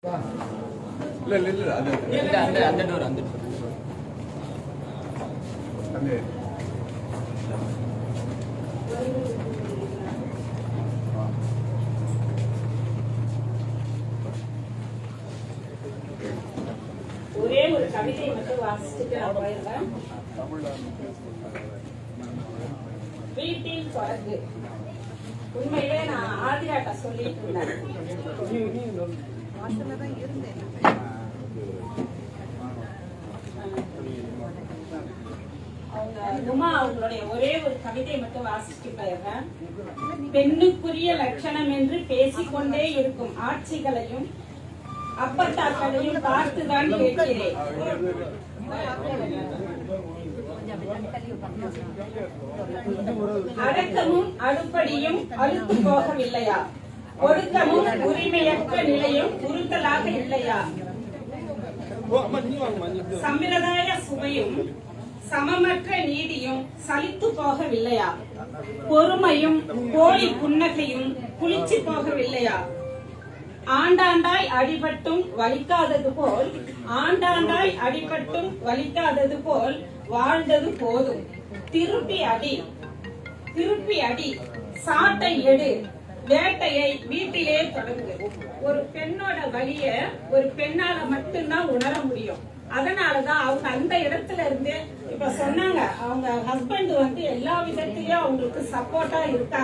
இல்ல அது அந்த டோர் அந்த ஒரே ஒரு கவிதை மட்டும் வாசிச்சுட்டு நான் போயிருவேன். வீட்டில் பழகு. உண்மையிலே நான் ஆதிராட்ட சொல்லிட்டு இருந்தேன். அவங்களுடைய ஒரே ஒரு கவிதை மட்டும் வாசிச்சுட்டு போயிருவேன். பெண்ணுக்குரிய லட்சணம் என்று பேசிக்கொண்டே இருக்கும் ஆட்சிகளையும் அப்பத்தாக்களையும் பார்த்துதான் கேட்கிறேன். அடக்கமும் அடுப்படியும் அழுத்து போகவில்லையா? ஒடுக்கமும் உரிமையற்ற நிலையும் உறுத்தலாக இல்லையா? சம்பிரதாய சுவையும் சமமற்ற நீதியும் சலித்து போகவில்லையா? பொறுமையும் போலி புன்னகையும் குளிச்சு போகவில்லையா? ஆண்டாண்டாய் அடிபட்டும் வலிக்காதது போல் வாழ்ந்தது போதும். திருப்பி அடி சாட்டை எடு, வேட்டையை வீட்டிலே தொடங்கு. ஒரு பெண்ணோட வலிய ஒரு பெண்ணால மட்டும்தான் உணர முடியும். அதனாலதான் அவங்க அந்த இடத்துல இருந்து இப்ப சொன்னாங்க, அவங்க ஹஸ்பண்ட் எல்லா விதத்திலயும் அவங்களுக்கு சப்போர்ட்டா இருக்காங்க.